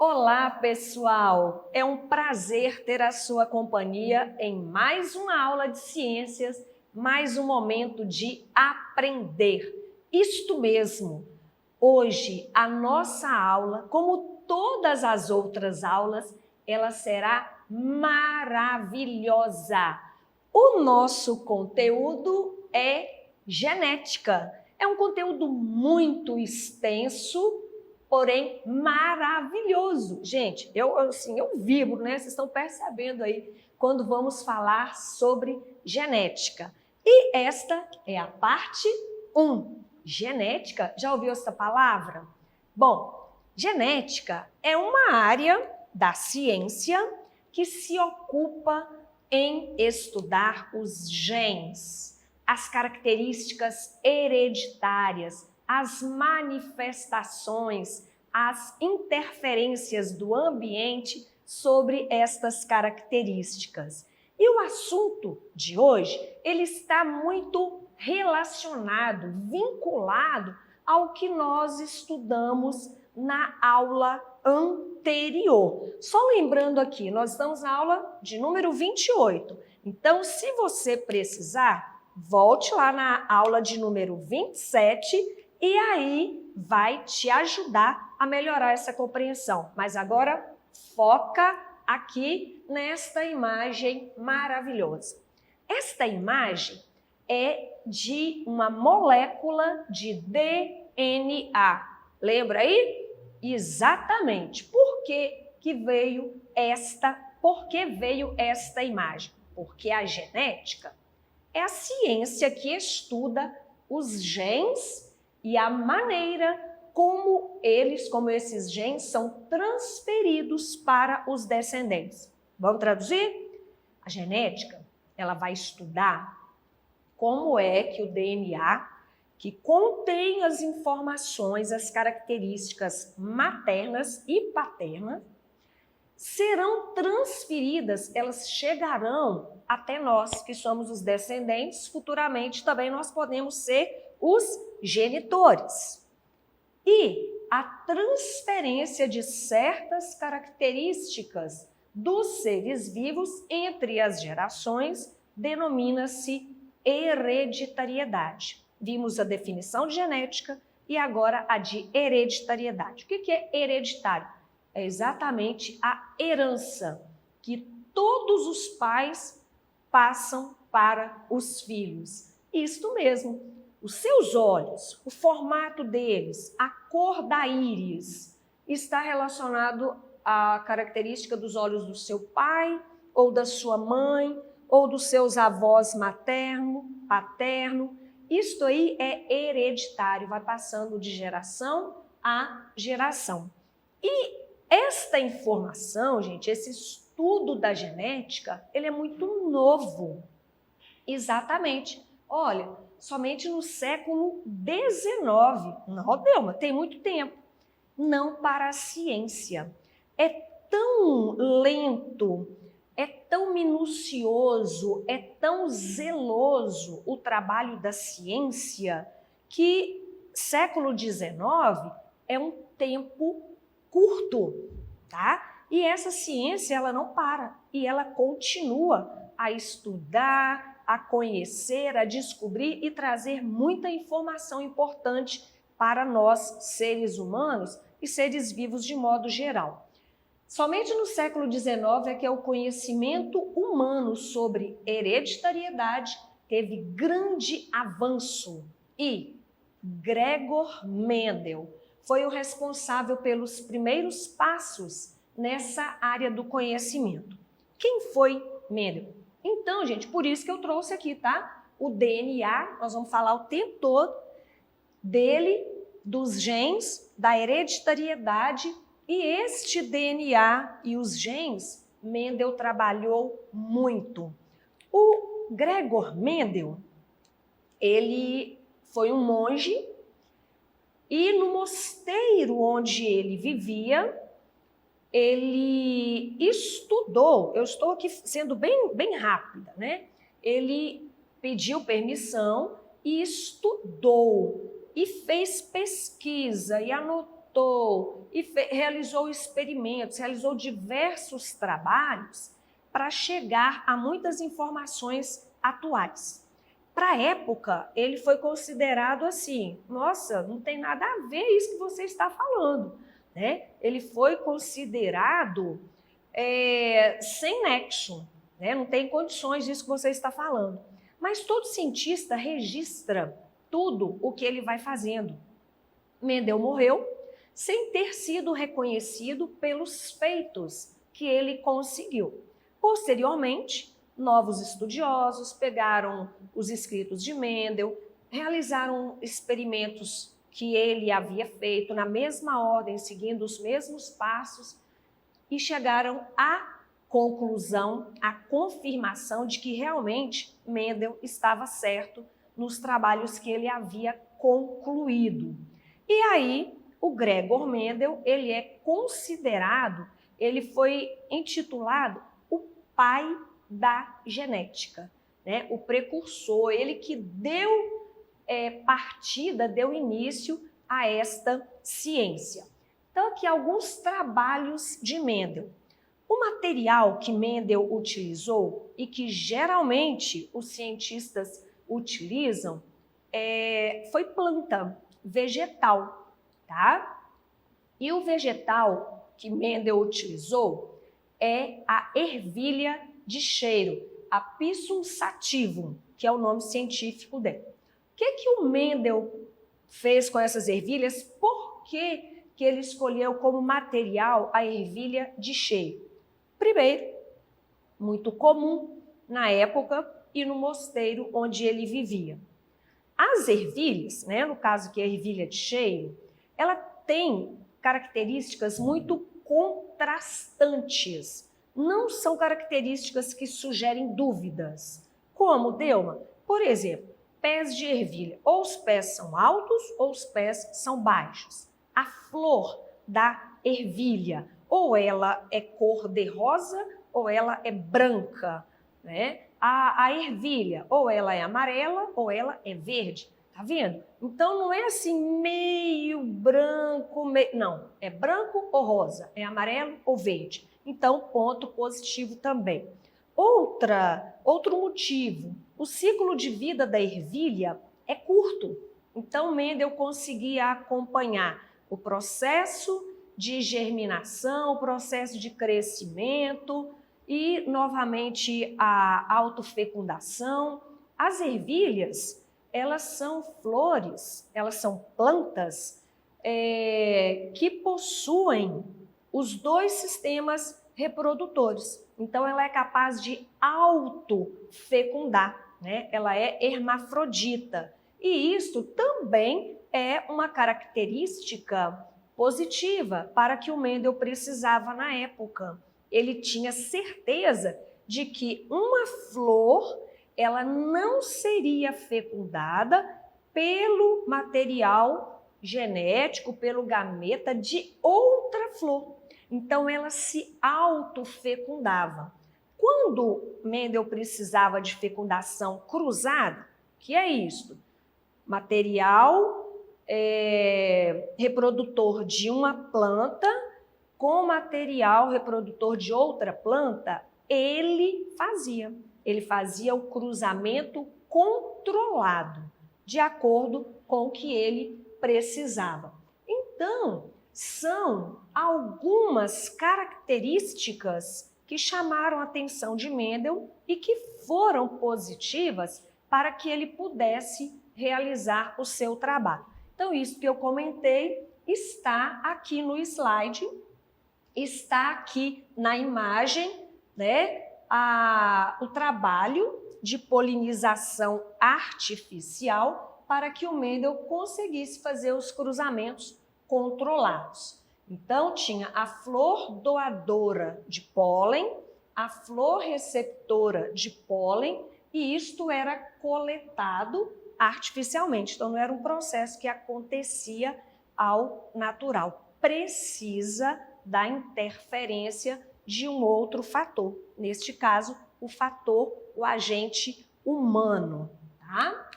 Olá, pessoal! É um prazer ter a sua companhia em mais uma aula de ciências, mais um momento de aprender. Isto mesmo! Hoje, a nossa aula, como todas as outras aulas, ela será maravilhosa. O nosso conteúdo é genética. É um conteúdo muito extenso, porém maravilhoso. Gente, eu vibro, né? Vocês estão percebendo aí quando vamos falar sobre genética. E esta é a parte 1. Genética, já ouviu essa palavra? Bom, genética é uma área da ciência que se ocupa em estudar os genes, as características hereditárias, as manifestações, as interferências do ambiente sobre estas características. E o assunto de hoje, ele está muito relacionado, vinculado ao que nós estudamos na aula anterior. Só lembrando aqui, nós estamos na aula de número 28. Então, se você precisar, volte lá na aula de número 27 e aí vai te ajudar a melhorar essa compreensão. Mas agora foca aqui nesta imagem maravilhosa. Esta imagem é de uma molécula de DNA. Lembra aí? Exatamente. Por que veio esta imagem? Porque a genética é a ciência que estuda os genes e a maneira como esses genes são transferidos para os descendentes. Vamos traduzir? A genética, ela vai estudar como é que o DNA, que contém as informações, as características maternas e paternas, serão transferidas, elas chegarão até nós, que somos os descendentes, futuramente também nós podemos ser os genitores. E a transferência de certas características dos seres vivos entre as gerações denomina-se hereditariedade. Vimos a definição de genética e agora a de hereditariedade. O que é hereditário? É exatamente a herança que todos os pais passam para os filhos. Isto mesmo, os seus olhos, o formato deles, a cor da íris, está relacionado à característica dos olhos do seu pai ou da sua mãe ou dos seus avós materno, paterno. Isto aí é hereditário, vai passando de geração a geração. E esta informação, gente, esse estudo da genética, ele é muito novo. Exatamente. Olha, somente no século XIX. Não, Delma, tem muito tempo. Não para a ciência. É tão lento, é tão minucioso, é tão zeloso o trabalho da ciência que século XIX é um tempo curto, tá? E essa ciência, ela não para e ela continua a estudar, a conhecer, a descobrir e trazer muita informação importante para nós, seres humanos e seres vivos de modo geral. Somente no século XIX é que o conhecimento humano sobre hereditariedade teve grande avanço e Gregor Mendel foi o responsável pelos primeiros passos nessa área do conhecimento. Quem foi Mendel? Então, gente, por isso que eu trouxe aqui, tá? O DNA, nós vamos falar o tempo todo dele, dos genes, da hereditariedade, e este DNA e os genes, Mendel trabalhou muito. O Gregor Mendel, ele foi um monge e no mosteiro onde ele vivia, ele estudou, eu estou aqui sendo bem rápida, né? Ele pediu permissão e estudou, e fez pesquisa, e anotou adaptou e realizou experimentos, realizou diversos trabalhos para chegar a muitas informações atuais. Para a época, ele foi considerado assim, nossa, não tem nada a ver isso que você está falando, né? Ele foi considerado sem nexo, né? Não tem condições disso que você está falando. Mas todo cientista registra tudo o que ele vai fazendo. Mendel morreu sem ter sido reconhecido pelos feitos que ele conseguiu. Posteriormente, novos estudiosos pegaram os escritos de Mendel, realizaram experimentos que ele havia feito na mesma ordem, seguindo os mesmos passos, e chegaram à conclusão, à confirmação de que realmente Mendel estava certo nos trabalhos que ele havia concluído. E aí, o Gregor Mendel, ele é considerado, ele foi intitulado o pai da genética, né? O precursor, ele que deu partida, deu início a esta ciência. Então, aqui alguns trabalhos de Mendel. O material que Mendel utilizou e que geralmente os cientistas utilizam foi planta, vegetal, tá? E o vegetal que Mendel utilizou é a ervilha de cheiro, a Pisum sativum, que é o nome científico dela. O que o Mendel fez com essas ervilhas? Por que ele escolheu como material a ervilha de cheiro? Primeiro, muito comum na época e no mosteiro onde ele vivia. As ervilhas, né, no caso que é a ervilha de cheiro, ela tem características muito contrastantes. Não são características que sugerem dúvidas. Como, Delma? Por exemplo, pés de ervilha. Ou os pés são altos ou os pés são baixos. A flor da ervilha, ou ela é cor de rosa ou ela é branca, né? A ervilha, ou ela é amarela ou ela é verde, tá vendo? Então não é assim meio branco, não, é branco ou rosa, é amarelo ou verde. Então ponto positivo também. Outro motivo, o ciclo de vida da ervilha é curto. Então Mendel conseguia acompanhar o processo de germinação, o processo de crescimento e, novamente, a autofecundação. As ervilhas, elas são flores, elas são plantas que possuem os dois sistemas reprodutores. Então, ela é capaz de autofecundar, né? Ela é hermafrodita. E isso também é uma característica positiva para que o Mendel precisava na época. Ele tinha certeza de que uma flor ela não seria fecundada pelo material genético, pelo gameta de outra flor. Então ela se autofecundava. Quando Mendel precisava de fecundação cruzada, que é isso? Material reprodutor de uma planta com material reprodutor de outra planta, ele fazia o cruzamento controlado, de acordo com o que ele precisava. Então, são algumas características que chamaram a atenção de Mendel e que foram positivas para que ele pudesse realizar o seu trabalho. Então, isso que eu comentei está aqui no slide, está aqui na imagem, né, o trabalho de polinização artificial para que o Mendel conseguisse fazer os cruzamentos controlados. Então, tinha a flor doadora de pólen, a flor receptora de pólen, e isto era coletado artificialmente. Então, não era um processo que acontecia ao natural. Precisa da interferência de um outro fator. Neste caso, o agente humano, tá?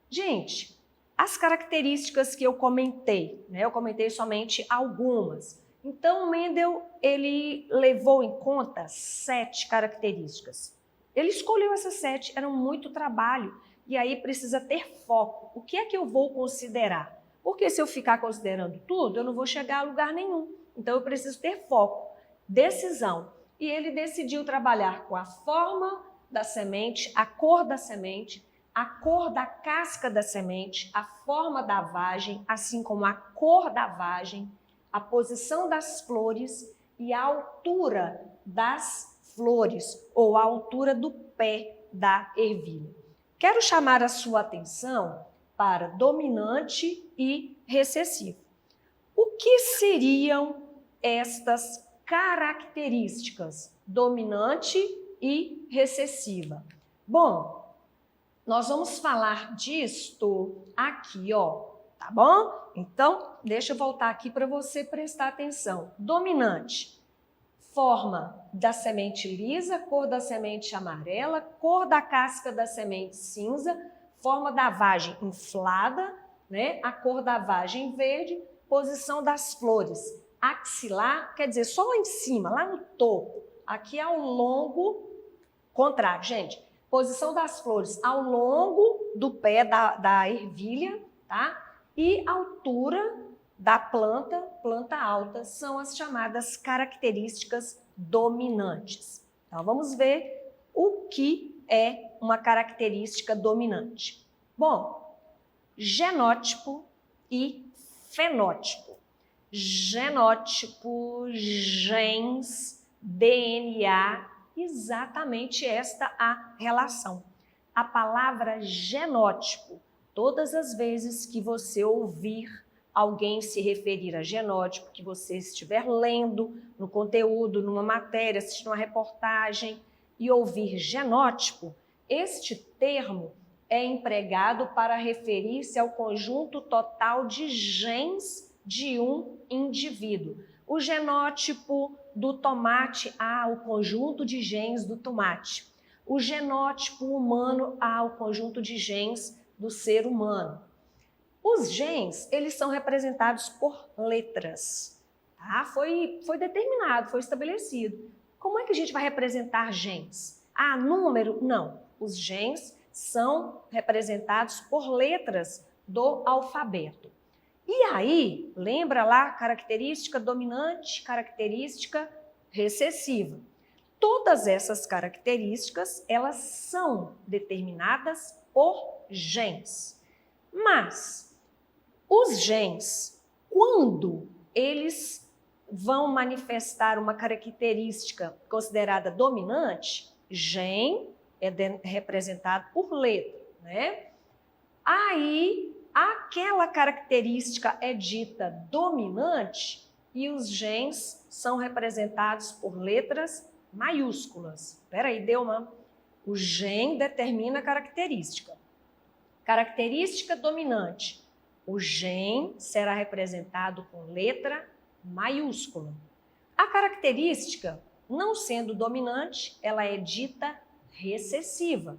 Gente, as características que eu comentei, né? Eu comentei somente algumas. Então, Mendel, ele levou em conta 7 características. Ele escolheu essas 7, era muito trabalho, e aí precisa ter foco. O que é que eu vou considerar? Porque se eu ficar considerando tudo, eu não vou chegar a lugar nenhum. Então, eu preciso ter foco, decisão. E ele decidiu trabalhar com a forma da semente, a cor da semente, a cor da casca da semente, a forma da vagem, assim como a cor da vagem, a posição das flores e a altura das flores ou a altura do pé da ervilha. Quero chamar a sua atenção para dominante e recessivo. O que seriam estas características dominante e recessiva? Bom, nós vamos falar disto aqui, ó, tá bom? Então, deixa eu voltar aqui para você prestar atenção. Dominante, forma da semente lisa, cor da semente amarela, cor da casca da semente cinza, forma da vagem inflada, né? A cor da vagem verde, posição das flores, axilar, quer dizer, só lá em cima, lá no topo, aqui ao longo, contrário, gente, posição das flores ao longo do pé da ervilha, tá? E altura da planta alta, são as chamadas características dominantes. Então, vamos ver o que é uma característica dominante. Bom, genótipo e fenótipo. Genótipo, genes, DNA, exatamente esta a relação. A palavra genótipo, todas as vezes que você ouvir alguém se referir a genótipo, que você estiver lendo no conteúdo, numa matéria, assistindo uma reportagem e ouvir genótipo, este termo é empregado para referir-se ao conjunto total de genes de um indivíduo. O genótipo do tomate, o conjunto de genes do tomate. O genótipo humano, o conjunto de genes do ser humano. Os genes, eles são representados por letras, tá? Foi determinado, foi estabelecido. Como é que a gente vai representar genes? Número? Não. Os genes são representados por letras do alfabeto. E aí, lembra lá, característica dominante, característica recessiva. Todas essas características, elas são determinadas por genes. Mas os genes, quando eles vão manifestar uma característica considerada dominante, gene é representado por letra, né? Aí, aquela característica é dita dominante e os genes são representados por letras maiúsculas. Espera aí, deu uma... O gene determina a característica. Característica dominante. O gene será representado com letra maiúscula. A característica, não sendo dominante, ela é dita recessiva.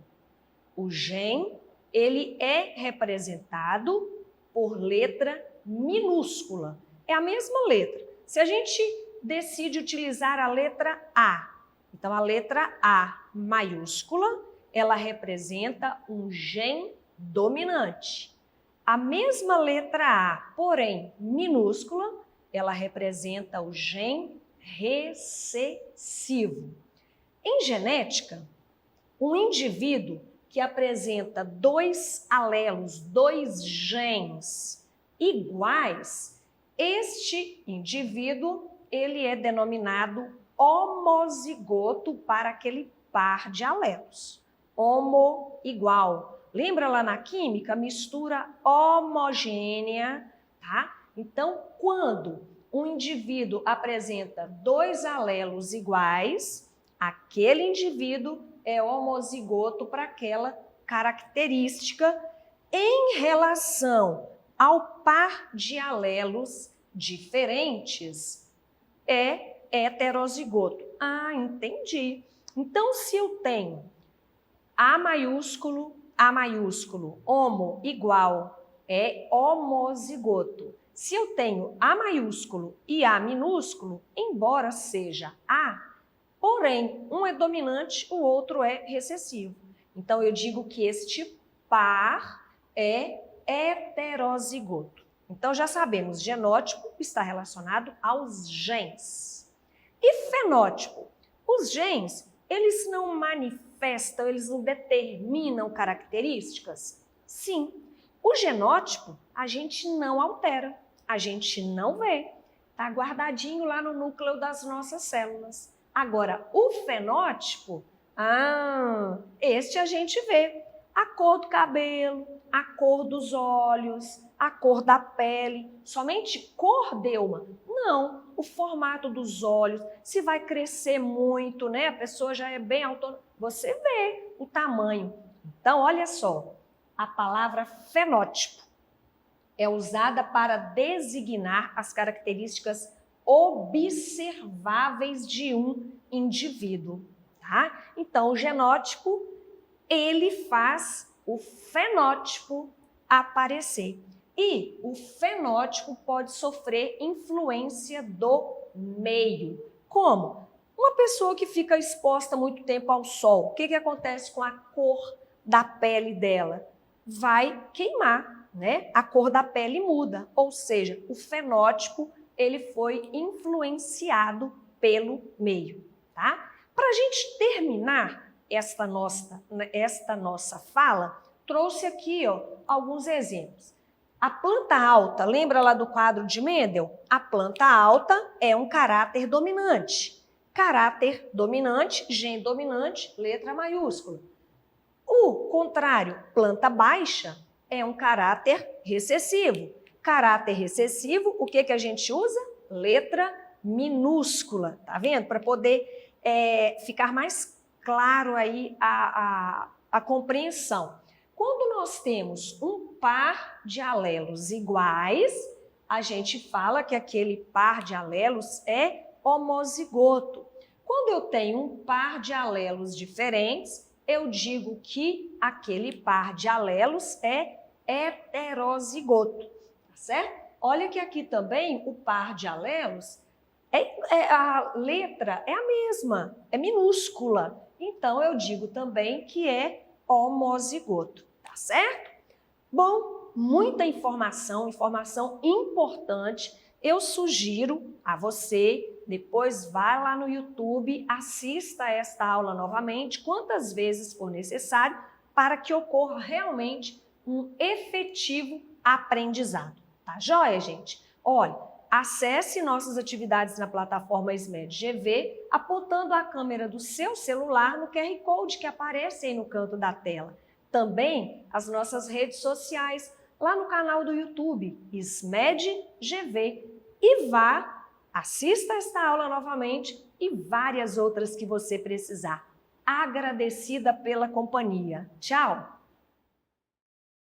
O gene, ele é representado por letra minúscula. É a mesma letra. Se a gente decide utilizar a letra A, então a letra A maiúscula, ela representa um gene dominante. A mesma letra A, porém minúscula, ela representa o gene recessivo. Em genética, um indivíduo que apresenta 2 alelos, 2 genes iguais, este indivíduo, ele é denominado homozigoto para aquele par de alelos. Homo igual. Lembra lá na química? Mistura homogênea, tá? Então, quando um indivíduo apresenta 2 alelos iguais, aquele indivíduo é homozigoto para aquela característica em relação ao par de alelos diferentes, é heterozigoto. Entendi. Então, se eu tenho A maiúsculo, homo igual, é homozigoto. Se eu tenho A maiúsculo e A minúsculo, embora seja A, porém, um é dominante, o outro é recessivo. Então, eu digo que este par é heterozigoto. Então, já sabemos, genótipo está relacionado aos genes. E fenótipo? Os genes, eles não manifestam, eles não determinam características? Sim. O genótipo, a gente não altera, a gente não vê. Está guardadinho lá no núcleo das nossas células. Agora, o fenótipo, este a gente vê. A cor do cabelo, a cor dos olhos, a cor da pele. Somente cor deu uma? Não. O formato dos olhos, se vai crescer muito, né? A pessoa já é bem autônoma. Você vê o tamanho. Então, olha só. A palavra fenótipo é usada para designar as características observáveis de um indivíduo, tá? Então, o genótipo, ele faz o fenótipo aparecer. E o fenótipo pode sofrer influência do meio. Como? Uma pessoa que fica exposta muito tempo ao sol, o que acontece com a cor da pele dela? Vai queimar, né? A cor da pele muda, ou seja, o fenótipo ele foi influenciado pelo meio, tá? Para a gente terminar esta nossa fala, trouxe aqui alguns exemplos. A planta alta, lembra lá do quadro de Mendel? A planta alta é um caráter dominante. Caráter dominante, gene dominante, letra maiúscula. O contrário, planta baixa, é um caráter recessivo. Caráter recessivo, o que a gente usa? Letra minúscula, tá vendo? Para poder ficar mais claro aí a compreensão. Quando nós temos um par de alelos iguais, a gente fala que aquele par de alelos é homozigoto. Quando eu tenho um par de alelos diferentes, eu digo que aquele par de alelos é heterozigoto, tá certo? Olha que aqui também o par de alelos, a letra é a mesma, é minúscula. Então, eu digo também que é homozigoto, tá certo? Bom, muita informação importante. Eu sugiro a você, depois vá lá no YouTube, assista esta aula novamente, quantas vezes for necessário, para que ocorra realmente um efetivo aprendizado. Tá joia, gente? Olha, acesse nossas atividades na plataforma SMED GV, apontando a câmera do seu celular no QR Code que aparece aí no canto da tela. Também as nossas redes sociais, lá no canal do YouTube, SMED GV. E vá, assista esta aula novamente e várias outras que você precisar. Agradecida pela companhia. Tchau!